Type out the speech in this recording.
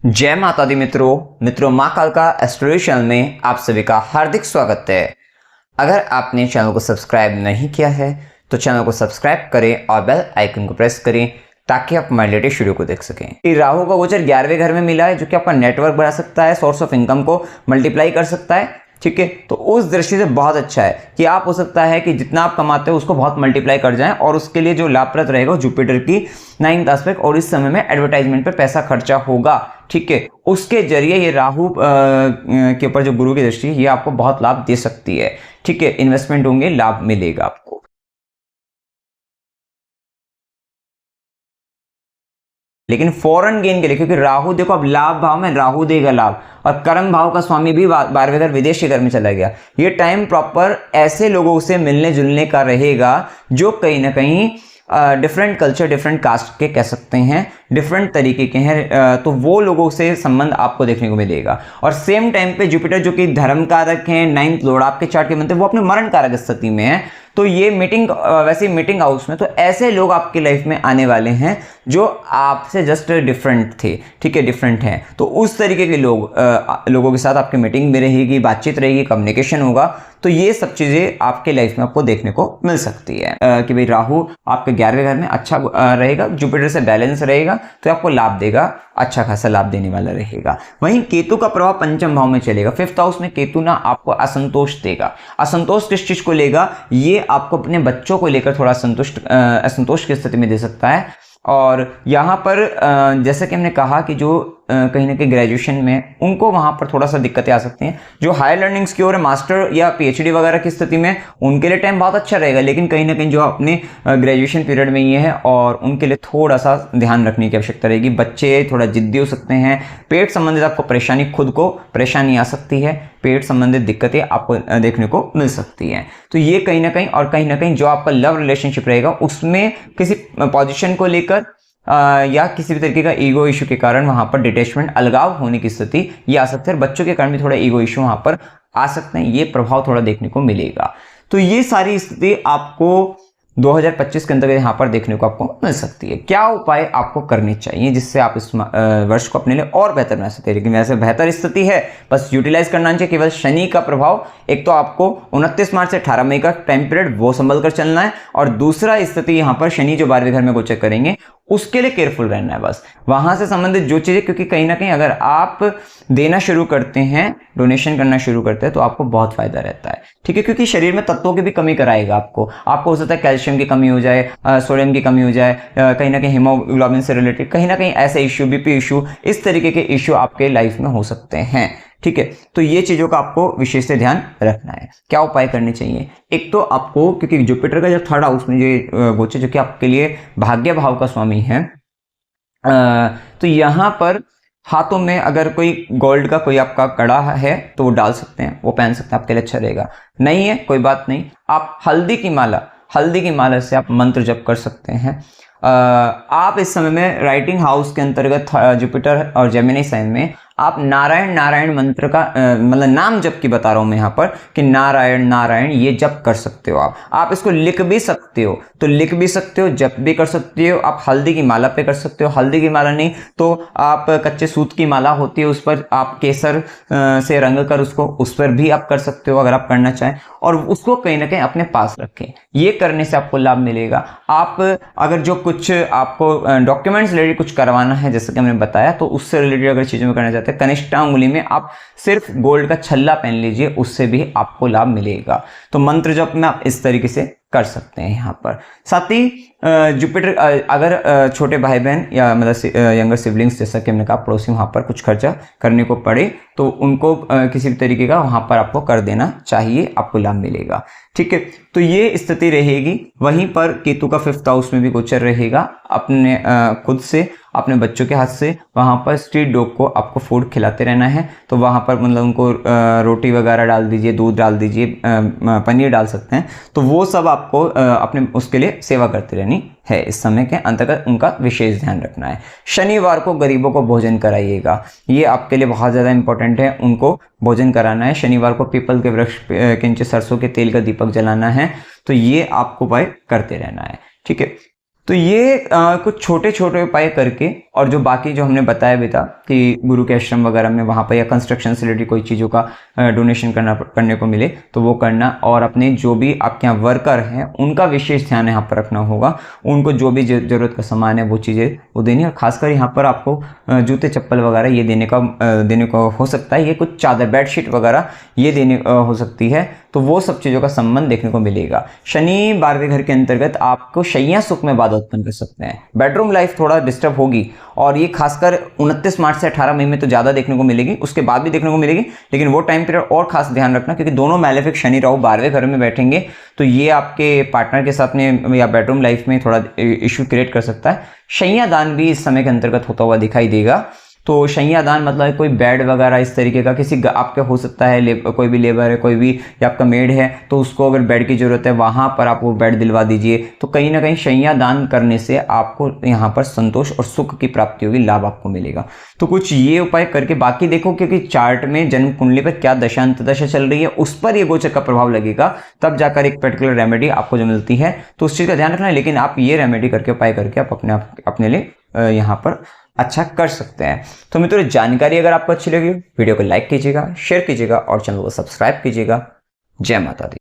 जय माता दी मित्रों माँ कालका एस्ट्रोलॉजी चैनल में आप सभी का हार्दिक स्वागत है। अगर आपने चैनल को सब्सक्राइब नहीं किया है तो चैनल को सब्सक्राइब करें और बेल आइकन को प्रेस करें ताकि आप हमारे लेटेस्ट वीडियो को देख सकें। राहु का गोचर 11वें घर में मिला है जो कि आपका नेटवर्क बढ़ा सकता है, सोर्स ऑफ इनकम को मल्टीप्लाई कर सकता है। ठीक है, तो उस दृष्टि से बहुत अच्छा है कि आप हो सकता है कि जितना आप कमाते हो उसको बहुत मल्टीप्लाई कर जाएं और उसके लिए जो लाभप्रद रहेगा जुपिटर की 9th एस्पेक्ट और इस समय में एडवर्टाइजमेंट पर पैसा खर्चा होगा। ठीक है, उसके जरिए ये राहु के ऊपर जो गुरु की दृष्टि ये आपको बहुत लाभ दे सकती है। ठीक है, इन्वेस्टमेंट होंगे, लाभ मिलेगा आपको। लेकिन फॉरेन गेन के लिए, क्योंकि राहु देखो अब लाभ भाव में राहु देगा लाभ और कर्म भाव का स्वामी भी 12वें घर विदेशी घर में चला गया। ये टाइम प्रॉपर ऐसे लोगों से मिलने जुलने का रहेगा जो कहीं ना कहीं डिफरेंट कल्चर, डिफरेंट कास्ट के कह सकते हैं, डिफरेंट तरीके के हैं, तो वो लोगों से संबंध आपको देखने को मिलेगा। और सेम टाइम पे जुपिटर जो कि धर्म कारक है, 9th लॉर्ड आपके चार्ट के बनते हैं, वो अपने मरण कारक स्थिति में है। तो ये मीटिंग वैसे मीटिंग हाउस में, तो ऐसे लोग आपकी लाइफ में आने वाले हैं जो आपसे जस्ट डिफरेंट थे। ठीक है, डिफरेंट हैं, तो उस तरीके के लोगों के साथ आपकी मीटिंग भी रहेगी, बातचीत रहेगी, कम्युनिकेशन होगा। तो ये सब चीजें आपके लाइफ में आपको देखने को मिल सकती है कि भाई राहु आपके 11वें घर में अच्छा रहेगा, जुपिटर से बैलेंस रहेगा तो आपको लाभ देगा, अच्छा खासा लाभ देने वाला रहेगा। वहीं केतु का प्रभाव पंचम भाव में चलेगा। 5th हाउस में केतु ना आपको असंतोष देगा। असंतोष किस चीज को लेगा? ये आपको अपने बच्चों को लेकर थोड़ा असंतोष की स्थिति में दे सकता है। और यहाँ पर जैसा कि हमने कहा कि जो कहीं ना कहीं ग्रेजुएशन में उनको वहाँ पर थोड़ा सा दिक्कतें आ सकती हैं। जो हायर लर्निंग्स की ओर है, मास्टर या पीएचडी वगैरह की स्थिति में, उनके लिए टाइम बहुत अच्छा रहेगा। लेकिन कहीं ना कहीं जो अपने ग्रेजुएशन पीरियड में ये है और उनके लिए थोड़ा सा ध्यान रखने की आवश्यकता रहेगी। बच्चे थोड़ा जिद्दी हो सकते हैं। पेट संबंधित आपको परेशानी, खुद को परेशानी आ सकती है, पेट संबंधित दिक्कतें आपको देखने को मिल सकती हैं। तो ये कहीं ना कहीं जो आपका लव रिलेशनशिप रहेगा उसमें किसी पोजीशन को लेकर या किसी भी तरीके का ईगो इशू के कारण वहां पर डिटैचमेंट, अलगाव होने की स्थिति ये आ सकती है। बच्चों के कारण भी थोड़ा ईगो इशू वहां पर आ सकते हैं, ये प्रभाव थोड़ा देखने को मिलेगा। तो ये सारी स्थिति आपको 2025 के अंतर्गत यहाँ पर देखने को आपको मिल सकती है। क्या उपाय आपको करने चाहिए जिससे आप इस वर्ष को अपने लिए और बेहतर बना सकते हैं? लेकिन वैसे बेहतर स्थिति है, बस यूटिलाइज करना चाहिए। केवल शनि का प्रभाव, एक तो आपको 29 मार्च से 18 मई का टाइम पीरियड वो संभल कर चलना है, और दूसरा स्थिति यहाँ पर शनि जो 12वें घर में गोचर करेंगे उसके लिए केयरफुल रहना है। बस वहां से संबंधित जो चीजें, क्योंकि कहीं ना कहीं अगर आप देना शुरू करते हैं, डोनेशन करना शुरू करते हैं, तो आपको बहुत फायदा रहता है। ठीक है, क्योंकि शरीर में तत्वों की भी कमी कराएगा आपको हो सकता है कैल्शियम की कमी हो जाए, सोडियम की कमी हो जाए, कहीं ना कहीं हीमोग्लोबिन से रिलेटेड कहीं ना कहीं ऐसे इश्यू, बीपी इशू, इस तरीके के इश्यू आपके लाइफ में हो सकते हैं। ठीक है, तो ये चीजों का आपको विशेष से ध्यान रखना है। क्या उपाय करने चाहिए? एक तो आपको, क्योंकि जुपिटर का जब 3rd हाउस में ये गोचर जो कि आपके लिए भाग्य भाव का स्वामी है, तो यहाँ पर हाथों में अगर कोई गोल्ड का कोई आपका कड़ा है तो वो डाल सकते हैं, वो पहन सकते हैं, आपके लिए अच्छा रहेगा। नहीं है कोई बात नहीं, आप हल्दी की माला से आप मंत्र जप कर सकते हैं। आप इस समय में राइटिंग हाउस के अंतर्गत जुपिटर और जेमिनी साइन में आप नारायण मंत्र का मतलब नाम जप की बता रहा हूं मैं यहाँ पर कि नारायण ये जप कर सकते हो। आप इसको लिख भी सकते हो, तो लिख भी सकते हो, जप भी कर सकते हो। आप हल्दी की माला पे कर सकते हो, हल्दी की माला नहीं तो आप कच्चे सूत की माला होती है, उस पर आप केसर से रंग कर उसको, उस पर भी आप कर सकते हो अगर आप करना चाहें, और उसको कहीं ना कहीं अपने पास रखें। ये करने से आपको लाभ मिलेगा। आप अगर जो कुछ आपको डॉक्यूमेंट्स रिलेटेड कुछ करवाना है, जैसे कि हमने बताया, तो उससे रिलेटेड अगर चीजों में करना चाहते हैं, कनिष्ठा अंगुली में आप सिर्फ गोल्ड का छल्ला पहन लीजिए, उससे भी आपको लाभ मिलेगा। तो मंत्र जप में आप इस तरीके से कर सकते हैं यहाँ पर। साथ ही जुपिटर, अगर छोटे भाई बहन या मतलब यंगर सिबलिंग्स, जैसा कि हमने कहा, पड़ोसी वहां पर कुछ खर्चा करने को पड़े तो उनको किसी भी तरीके का वहां पर आपको कर देना चाहिए, आपको लाभ मिलेगा। ठीक है, तो ये स्थिति रहेगी। वहीं पर केतु का 5th हाउस में भी गोचर रहेगा। अपने खुद से, अपने बच्चों के हाथ से वहां पर स्ट्रीट डॉग को आपको फूड खिलाते रहना है। तो वहां पर मतलब उनको रोटी वगैरह डाल दीजिए, दूध डाल दीजिए, पनीर डाल सकते हैं। तो वो सब आपको अपने उसके लिए सेवा करते रहनी है। इस समय के अंतर्गत उनका विशेष ध्यान रखना है। शनिवार को गरीबों को भोजन कराइएगा, ये आपके लिए बहुत ज़्यादा इंपॉर्टेंट है। उनको भोजन कराना है। शनिवार को पीपल के वृक्ष के नीचे सरसों के तेल का दीपक जलाना है। तो ये आपको उपाय करते रहना है। ठीक है, तो ये कुछ छोटे छोटे उपाय करके, और जो बाकी जो हमने बताया भी था कि गुरु के आश्रम वगैरह में वहाँ पर या कंस्ट्रक्शन से रिलेटेड कोई चीज़ों का डोनेशन करने को मिले तो वो करना, और अपने जो भी आपके यहाँ वर्कर हैं उनका विशेष ध्यान यहाँ पर रखना होगा, उनको जो भी ज़रूरत का सामान है वो चीज़ें वो देनी। और खासकर यहाँ पर आपको जूते चप्पल वगैरह ये देने को हो सकता है, ये कुछ चादर बेडशीट वगैरह ये देने हो सकती है, तो वो सब चीज़ों का संबंध देखने को मिलेगा। शनि 12वें घर के अंतर्गत आपको शैया सुख में बाधा उत्पन्न कर सकते हैं, बेडरूम लाइफ थोड़ा डिस्टर्ब होगी, और ये खासकर 29 मार्च से 18 मई में तो ज़्यादा देखने को मिलेगी, उसके बाद भी देखने को मिलेगी, लेकिन वो टाइम पीरियड और खास ध्यान रखना, क्योंकि दोनों मैलेफिक शनि राहु 12वें घर में बैठेंगे, तो ये आपके पार्टनर के साथ में या बेडरूम लाइफ में थोड़ा इश्यू क्रिएट कर सकता है। शैया दान भी इस समय के अंतर्गत होता हुआ दिखाई देगा। तो शैया दान मतलब कोई बेड वगैरह इस तरीके का किसी आपके हो सकता है, कोई भी लेबर है, कोई भी या आपका मेड है, तो उसको अगर बेड की ज़रूरत है वहाँ पर आप वो बेड दिलवा दीजिए। तो कहीं ना कहीं शैया दान करने से आपको यहाँ पर संतोष और सुख की प्राप्ति होगी, लाभ आपको मिलेगा। तो कुछ ये उपाय करके बाकी देखो, क्योंकि चार्ट में जन्म कुंडली पर क्या दशा अंतदशा चल रही है उस पर ये गोचर का प्रभाव लगेगा, तब जाकर एक पर्टिकुलर रेमेडी आपको जो मिलती है, तो उस चीज़ का ध्यान रखना है। लेकिन आप ये रेमेडी करके उपाय करके आप अपने लिए यहाँ पर अच्छा कर सकते हैं। तो मित्रों, जानकारी अगर आपको अच्छी लगी वीडियो को लाइक कीजिएगा, शेयर कीजिएगा और चैनल को सब्सक्राइब कीजिएगा। जय माता दी।